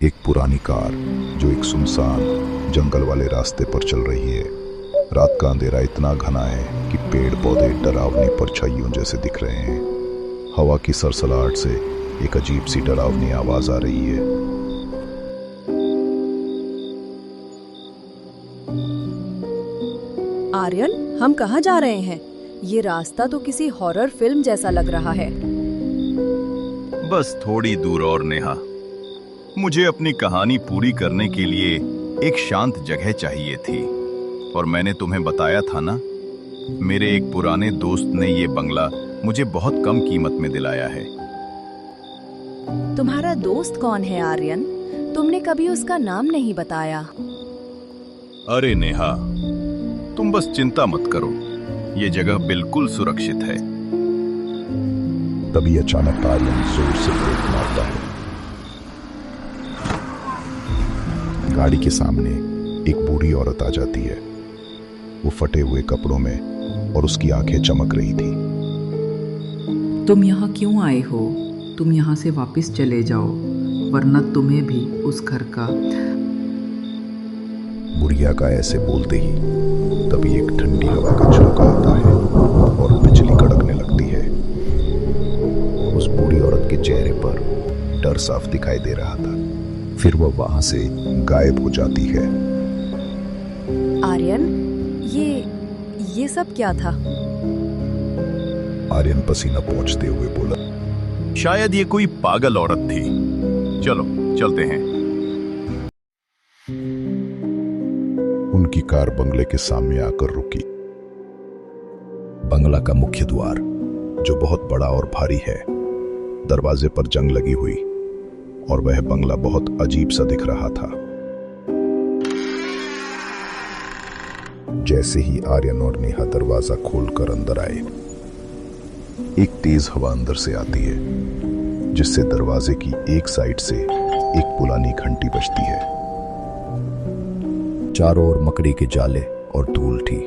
एक पुरानी कार जो एक सुनसान जंगल वाले रास्ते पर चल रही है। रात का अंधेरा इतना घना है कि पेड़ पौधे डरावनी परछाइयों जैसे दिख रहे हैं। हवा की सरसराहट से एक अजीब सी डरावनी आवाज आ रही है। आर्यन, हम कहाँ जा रहे हैं? ये रास्ता तो किसी हॉरर फिल्म जैसा लग रहा है। बस थोड़ी दूर और नेहा। मुझे अपनी कहानी पूरी करने के लिए एक शांत जगह चाहिए थी और मैंने तुम्हें बताया था ना, मेरे एक पुराने दोस्त ने ये बंगला मुझे बहुत कम कीमत में दिलाया है। तुम्हारा दोस्त कौन है आर्यन? तुमने कभी उसका नाम नहीं बताया। अरे नेहा, तुम बस चिंता मत करो, ये जगह बिल्कुल सुरक्षित है। तभी अचानक आर्यन जोर से ब्रेक मारता है। गाड़ी के सामने एक बूढ़ी औरत आ जाती है। वो फटे हुए कपड़ों में और उसकी आंखें चमक रही थी। तुम यहाँ क्यों आए हो? तुम यहाँ से वापस चले जाओ, वरना तुम्हें भी उस घर का। बुढ़िया का ऐसे बोलते ही तभी एक ठंडी हवा का झोंका आता है और बिजली कड़कने लगती है। उस बूढ़ी औरत के चेहरे पर डर साफ दिखाई दे रहा था। फिर वह वहां से गायब हो जाती है। आर्यन, ये सब क्या था? आर्यन पसीना पोंछते हुए बोला, शायद ये कोई पागल औरत थी। चलो चलते हैं। उनकी कार बंगले के सामने आकर रुकी। बंगला का मुख्य द्वार, जो बहुत बड़ा और भारी है, दरवाजे पर जंग लगी हुई और वह बंगला बहुत अजीब सा दिख रहा था। जैसे ही आर्यन और नेहा दरवाजा खोलकर अंदर आए, एक तेज हवा अंदर से आती है, जिससे दरवाजे की एक साइड से एक पुरानी घंटी बजती है। चारों ओर मकड़ी के जाले और धूल थी।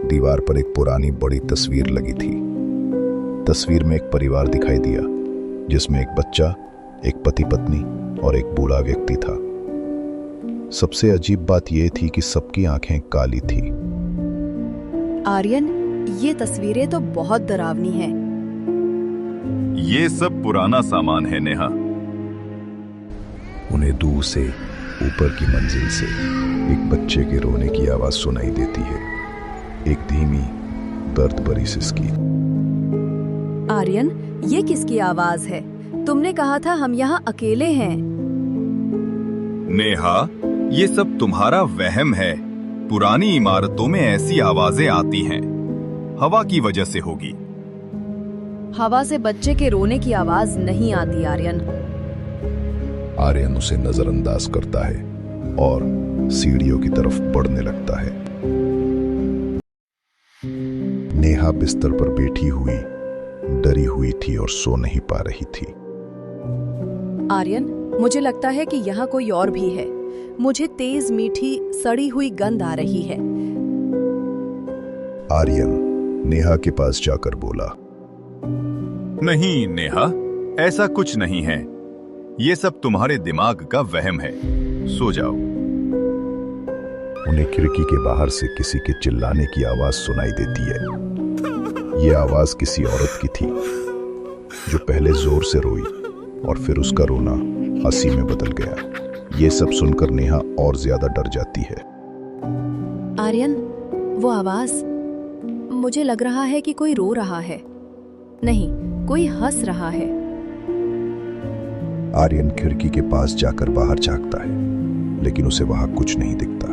दीवार पर एक पुरानी बड़ी तस्वीर लगी थी। तस्वीर में एक परिवार दिखाई दिया, जिसमें एक बच्चा, एक पति पत्नी और एक बूढ़ा व्यक्ति था। सबसे अजीब बात यह थी कि सबकी आंखें काली थी। आर्यन, ये तस्वीरें तो बहुत डरावनी हैं। ये सब पुराना सामान है नेहा। उन्हें दूर से ऊपर की मंजिल से एक बच्चे के रोने की आवाज सुनाई देती है, एक धीमी दर्द भरी सिसकी। आर्यन, ये किसकी आवाज है? तुमने कहा था हम यहाँ अकेले हैं। नेहा, ये सब तुम्हारा वहम है। पुरानी इमारतों में ऐसी आवाजें आती हैं, हवा की वजह से होगी। हवा से बच्चे के रोने की आवाज नहीं आती आर्यन। आर्यन उसे नजरअंदाज करता है और सीढ़ियों की तरफ बढ़ने लगता है। नेहा बिस्तर पर बैठी हुई डरी हुई थी और सो नहीं पा रही थी। आर्यन, मुझे लगता है कि यहाँ कोई और भी है। मुझे तेज मीठी सड़ी हुई गंध आ रही है। आर्यन नेहा के पास जाकर बोला, नहीं नेहा, ऐसा कुछ नहीं है। ये सब तुम्हारे दिमाग का वहम है। सो जाओ। उन्हें खिड़की के बाहर से किसी के चिल्लाने की आवाज सुनाई देती है। ये आवाज किसी औरत की थी, जो पहले जोर से रोई और फिर उसका रोना हंसी में बदल गया। ये सब सुनकर नेहा और ज्यादा डर जाती है। आर्यन, वो आवाज, मुझे लग रहा है कि कोई रो रहा है। नहीं, कोई हंस रहा है। आर्यन खिड़की के पास जाकर बाहर झांकता है, लेकिन उसे वहां कुछ नहीं दिखता।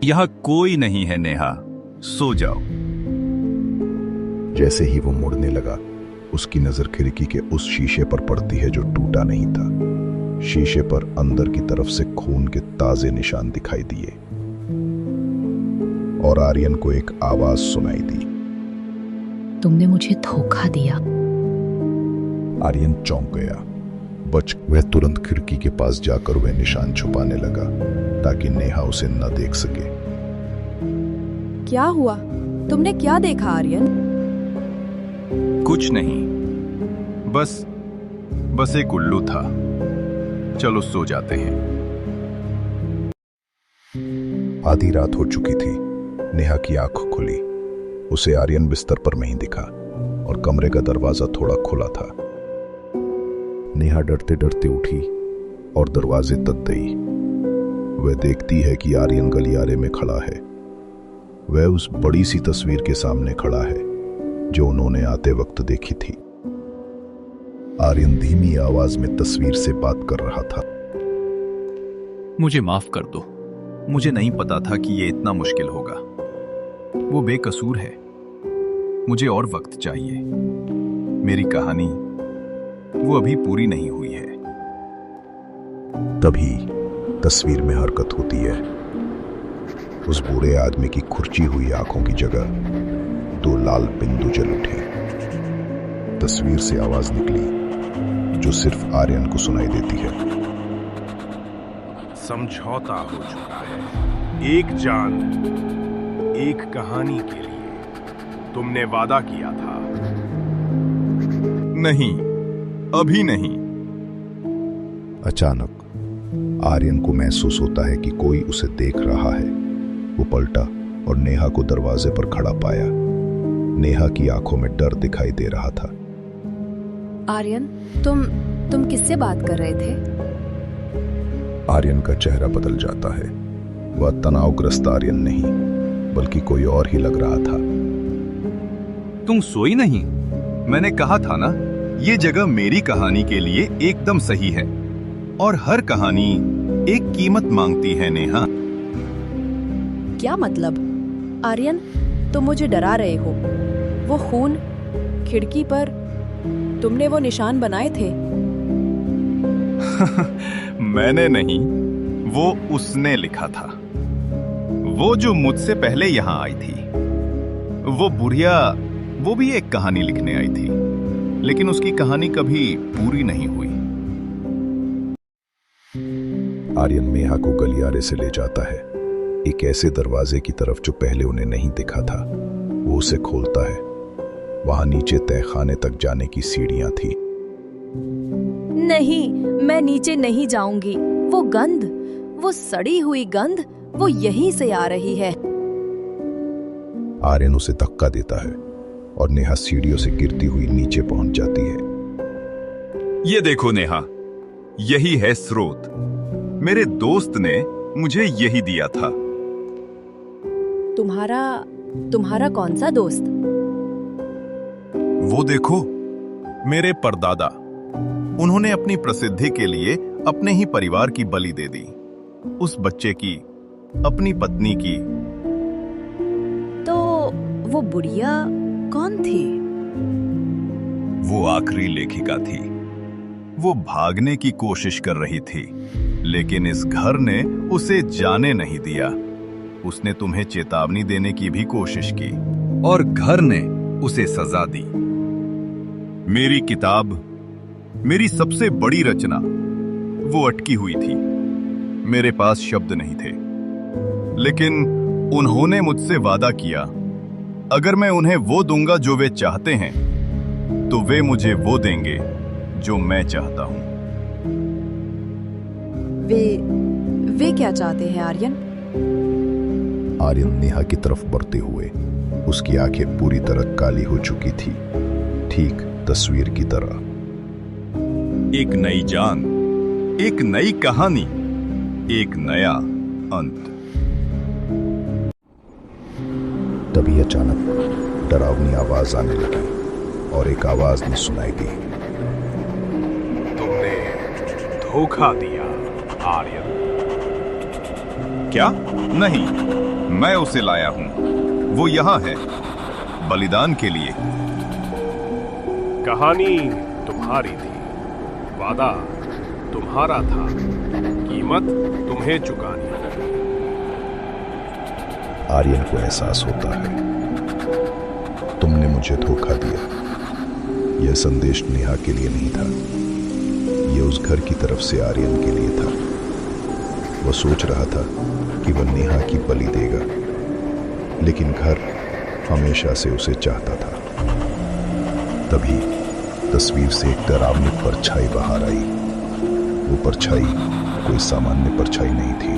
यहाँ कोई नहीं है नेहा, सो जाओ। जैसे ही वो मुड़ने लगा, उसकी नजर खिड़की के उस शीशे पर पड़ती है जो टूटा नहीं था। शीशे पर अंदर की तरफ से खून के ताजे निशान दिखाई दिए और आर्यन को एक आवाज सुनाई दी, तुमने मुझे धोखा दिया। आर्यन चौंक गया। वह तुरंत खिड़की के पास जाकर वह निशान छुपाने लगा, ताकि नेहा उसे न देख सके। क्या हुआ? तुमने क्या देखा आर्यन? कुछ नहीं, बस एक उल्लू था। चलो सो जाते हैं। आधी रात हो चुकी थी। नेहा की आंख खुली। उसे आर्यन बिस्तर पर नहीं दिखा और कमरे का दरवाजा थोड़ा खुला था। नेहा डरते डरते उठी और दरवाजे तक गई। वह देखती है कि आर्यन गलियारे में खड़ा है। वह उस बड़ी सी तस्वीर के सामने खड़ा है जो उन्होंने आते वक्त देखी थी। आर्यन धीमी आवाज में तस्वीर से बात कर रहा था। मुझे माफ कर दो, मुझे नहीं पता था कि ये इतना मुश्किल होगा। वो बेकसूर है, मुझे और वक्त चाहिए। मेरी कहानी वो अभी पूरी नहीं हुई है। तभी तस्वीर में हरकत होती है। उस बूढ़े आदमी की खुरची हुई आंखों की जगह 2 लाल बिंदु जल उठे। तस्वीर से आवाज निकली जो सिर्फ आर्यन को सुनाई देती है। समझौता हो चुका है। एक जान, एक कहानी के लिए तुमने वादा किया था। नहीं, अभी नहीं। अचानक आर्यन को महसूस होता है कि कोई उसे देख रहा है। वो पलटा और नेहा को दरवाजे पर खड़ा पाया। नेहा की आंखों में डर दिखाई दे रहा था। आर्यन, तुम किससे बात कर रहे थे? आर्यन का चेहरा बदल जाता है। वह तनावग्रस्त आर्यन नहीं बल्कि कोई और ही लग रहा था। तुम सोई नहीं? मैंने कहा था ना, ये जगह मेरी कहानी के लिए एकदम सही है और हर कहानी एक कीमत मांगती है। नेहा, क्या मतलब? आर्यन, तुम मुझे डरा रहे हो। वो खून, खिड़की पर तुमने वो निशान बनाए थे। मैंने नहीं, वो उसने लिखा था। वो जो मुझसे पहले यहां आई थी। वो बुढ़िया, वो भी एक कहानी लिखने आई थी, लेकिन उसकी कहानी कभी पूरी नहीं हुई। आर्यन नेहा को गलियारे से ले जाता है, एक ऐसे दरवाजे की तरफ जो पहले उन्हें नहीं दिखा था। वो उसे खोलता है। वहां नीचे तहखाने तक जाने की सीढ़ियां थी। नहीं, मैं नीचे नहीं जाऊंगी। वो गंध, वो सड़ी हुई गंध, वो यहीं से आ रही है। आर्यन उसे धक्का देता है और नेहा सीढ़ियों से गिरती हुई नीचे पहुंच जाती है। ये देखो नेहा, यही है स्रोत। मेरे दोस्त ने मुझे यही दिया था। तुम्हारा कौन सा दोस्त? वो देखो, मेरे परदादा। उन्होंने अपनी प्रसिद्धि के लिए अपने ही परिवार की बलि दे दी। उस बच्चे की, अपनी पत्नी की। तो वो बुढ़िया कौन थी? वो आखिरी लेखिका थी। वो भागने की कोशिश कर रही थी, लेकिन इस घर ने उसे जाने नहीं दिया। उसने तुम्हें चेतावनी देने की भी कोशिश की और घर ने उसे सजा दी। मेरी किताब, मेरी सबसे बड़ी रचना, वो अटकी हुई थी। मेरे पास शब्द नहीं थे, लेकिन उन्होंने मुझसे वादा किया, अगर मैं उन्हें वो दूंगा जो वे चाहते हैं, तो वे मुझे वो देंगे जो मैं चाहता हूं। वे क्या चाहते हैं आर्यन? आर्यन नेहा की तरफ बढ़ते हुए, उसकी आंखें पूरी तरह काली हो चुकी थी, ठीक तस्वीर की तरह। एक नई जान, एक नई कहानी, एक नया अंत। तभी अचानक डरावनी आवाज आने लगी और एक आवाज ने सुनाई दी। तुमने धोखा दिया आर्यन। क्या? नहीं, मैं उसे लाया हूं। वो यहां है, बलिदान के लिए। कहानी तुम्हारी थी, वादा तुम्हारा था, कीमत तुम्हें चुकानी होगी। आर्यन को एहसास होता है, तुमने मुझे धोखा दिया। यह संदेश नेहा के लिए नहीं था, यह उस घर की तरफ से आर्यन के लिए था। वह सोच रहा था कि वह नेहा की बलि देगा, लेकिन घर हमेशा से उसे चाहता था। तभी तस्वीर से एक डरावनी परछाई बाहर आई। वो परछाई कोई सामान्य परछाई नहीं थी।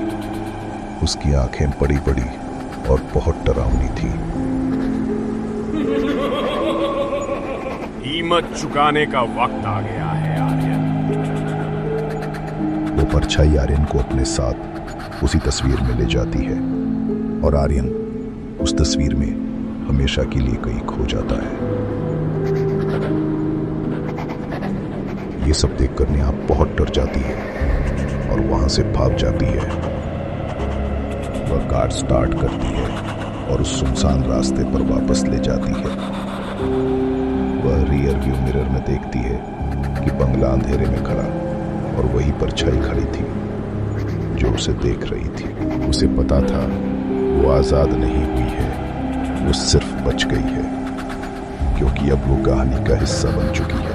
उसकी आंखें बड़ी बड़ी और बहुत डरावनी थी। कीमत चुकाने का वक्त आ गया है आर्यन। वो परछाई आर्यन को अपने साथ उसी तस्वीर में ले जाती है और आर्यन उस तस्वीर में हमेशा के लिए कहीं खो जाता है। ये सब देखकर नेहा बहुत डर जाती है और वहां से भाग जाती है। वह कार स्टार्ट करती है और उस सुनसान रास्ते पर वापस ले जाती है। वह रियर व्यू मिरर में देखती है कि बंगला अंधेरे में खड़ा और वही परछाई खड़ी थी जो उसे देख रही थी। उसे पता था वो आजाद नहीं हुई है, वो सिर्फ बच गई है, क्योंकि अब वो कहानी का हिस्सा बन चुकी है।